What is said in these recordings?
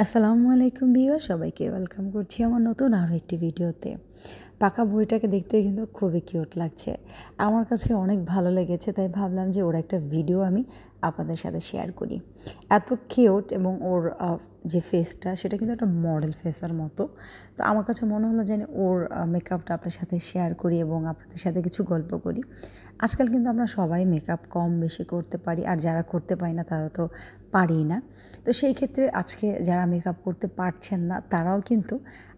আসসালামু আলাইকুম ভিউয়ার, সবাইকে ওয়েলকাম করছি আমার নতুন আরও একটি ভিডিওতে। পাকা বুড়িটাকে দেখতে কিন্তু খুবই কিউট লাগছে, আমার কাছে অনেক ভালো লেগেছে, তাই ভাবলাম যে ওর একটা ভিডিও আমি আপনাদের সাথে শেয়ার করি। এত কিউট এবং ওর যে ফেসটা সেটা কিন্তু একটা মডেল ফেসের মতো। তো আমার কাছে মনে হলো যে ওর মেকআপটা আপনার সাথে শেয়ার করি এবং আপনাদের সাথে কিছু গল্প করি। আজকাল কিন্তু আমরা সবাই মেকআপ কম বেশি করতে পারি, আর যারা করতে পারি না তারা তো পারি না। তো সেই ক্ষেত্রে আজকে যারা মেকআপ করতে পারছেন না তারাও কিন্তু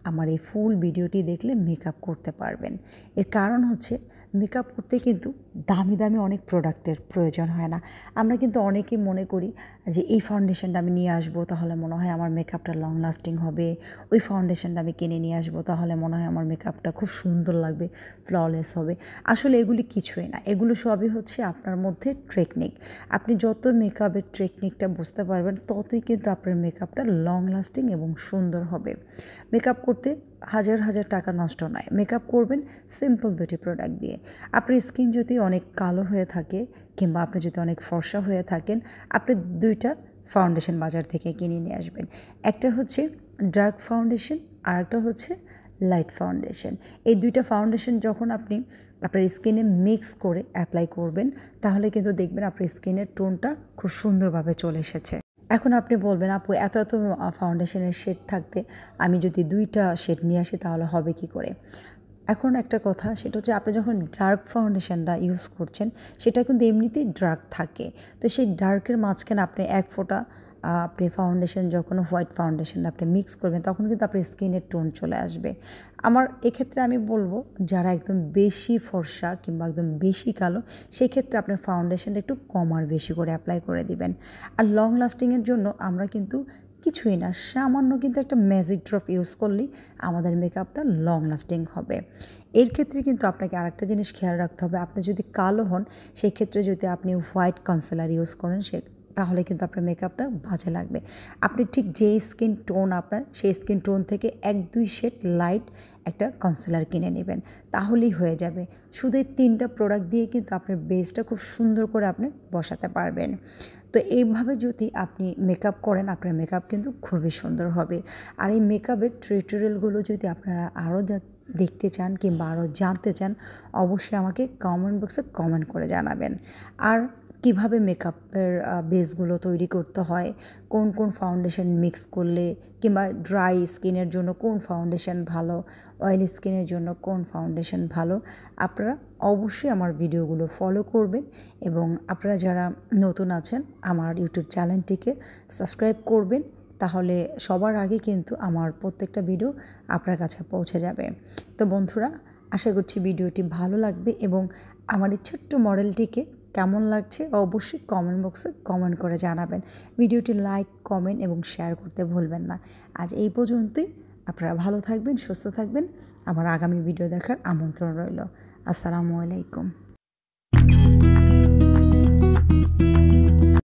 আমার এই ফুল ভিডিওটি দেখলে মেকআপ করতে পারবেন। এর কারণ হচ্ছে মেকআপ করতে কিন্তু দামি দামি অনেক প্রোডাক্টের প্রয়োজন হয় না। আমরা কিন্তু অনেকেই মনে করি যে এই ফাউন্ডেশনটা আমি নিয়ে আসবো তাহলে মনে হয় আমার মেকআপটা লং লাস্টিং হবে, ওই ফাউন্ডেশনটা আমি কিনে নিয়ে আসবো তাহলে মনে হয় আমার মেকআপটা খুব সুন্দর লাগবে, ফ্ললেস হবে। আসলে এগুলি কিছুই না, এগুলো সবই হচ্ছে আপনার মধ্যে টেকনিক। আপনি যত মেকআপের টেকনিকটা বুঝতে পারবেন ততই কিন্তু আপনার মেকআপটা লং লাস্টিং এবং সুন্দর হবে। মেকআপ করতে হাজার হাজার টাকা নষ্ট নয়, মেকআপ করবেন সিম্পল দুটি প্রোডাক্ট দিয়ে। আপনার স্কিন যদি অনেক কালো হয়ে থাকে কিংবা আপনি যদি অনেক ফর্সা হয়ে থাকেন, আপনি দুইটা ফাউন্ডেশন বাজার থেকে কিনে নিয়ে আসবেন। একটা হচ্ছে ডার্ক ফাউন্ডেশন আর একটা হচ্ছে লাইট ফাউন্ডেশন। এই দুইটা ফাউন্ডেশন যখন আপনি আপনার স্কিনে মিক্স করে অ্যাপ্লাই করবেন তাহলে কিন্তু দেখবেন আপনার স্কিনের টোনটা খুব সুন্দরভাবে চলে এসেছে। এখন আপনি বলবেন, আপু এত এত ফাউন্ডেশনের শেড থাকতে আমি যদি দুইটা শেড নিয়ে আসি তাহলে হবে কি করে? এখন একটা কথা, সেটা হচ্ছে আপনি যখন ডার্ক ফাউন্ডেশনটা ইউজ করছেন সেটা কিন্তু এমনিতেই ডার্ক থাকে। তো সেই ডার্কের মাঝখানে আপনি এক ফোঁটা আপনি ফাউন্ডেশন যখন হোয়াইট ফাউন্ডেশন আপনি মিক্স করবেন তখন কিন্তু আপনার স্কিনের টোন চলে আসবে। আমার এক্ষেত্রে আমি বলবো যারা একদম বেশি ফর্সা কিংবা একদম বেশি কালো, সেই ক্ষেত্রে আপনার ফাউন্ডেশনটা একটু কম আর বেশি করে অ্যাপ্লাই করে দিবেন। আর লং লাস্টিংয়ের জন্য আমরা কিন্তু কিছুই না, সামান্য কিন্তু একটা ম্যাজিক ড্রপ ইউজ করলেই আমাদের মেকআপটা লং লাস্টিং হবে। এর ক্ষেত্রে কিন্তু আপনাকে আরেকটা জিনিস খেয়াল রাখতে হবে, আপনি যদি কালো হন সেই ক্ষেত্রে যদি আপনি হোয়াইট কনসিলার ইউজ করেন তাহলে কিন্তু আপনার মেকআপটা বাজে লাগবে। আপনি ঠিক যেই স্কিন টোন আপনার, সেই স্কিন টোন থেকে 1-2 শেড লাইট একটা কনসিলার কিনে নেবেন, তাহলেই হয়ে যাবে। শুধু এই 3টা প্রোডাক্ট দিয়ে কিন্তু আপনার বেসটা খুব সুন্দর করে আপনি বসাতে পারবেন। তো এইভাবে যদি আপনি মেকআপ করেন আপনার মেকআপ কিন্তু খুবই সুন্দর হবে। আর এই মেকআপের টিউটোরিয়ালগুলো যদি আপনারা আরও দেখতে চান কিংবা আরও জানতে চান, অবশ্যই আমাকে কমেন্ট বক্সে কমেন্ট করে জানাবেন। আর কিভাবে মেকআপের বেসগুলো তৈরি করতে হয়, কোন কোন ফাউন্ডেশন মিক্স করলে কিংবা ড্রাই স্কিনের জন্য কোন ফাউন্ডেশন ভালো, অয়েলি স্কিনের জন্য কোন ফাউন্ডেশন ভালো, আপনারা অবশ্যই আমার ভিডিওগুলো ফলো করবেন। এবং আপনারা যারা নতুন আছেন আমার ইউটিউব চ্যানেলটিকে সাবস্ক্রাইব করবেন, তাহলে সবার আগে কিন্তু আমার প্রত্যেকটা ভিডিও আপনার কাছে পৌঁছে যাবে। তো বন্ধুরা, আশা করছি ভিডিওটি ভালো লাগবে এবং আমার এই ছোট্ট মডেলটিকে কেমন লাগছে অবশ্যই কমেন্ট বক্সে কমেন্ট করে জানাবেন। ভিডিওটি লাইক, কমেন্ট এবং শেয়ার করতে ভুলবেন না। আজ এই পর্যন্তই। আপনারা ভালো থাকবেন, সুস্থ থাকবেন। আমার আগামী ভিডিও দেখার আমন্ত্রণ রইল। আসসালামু আলাইকুম।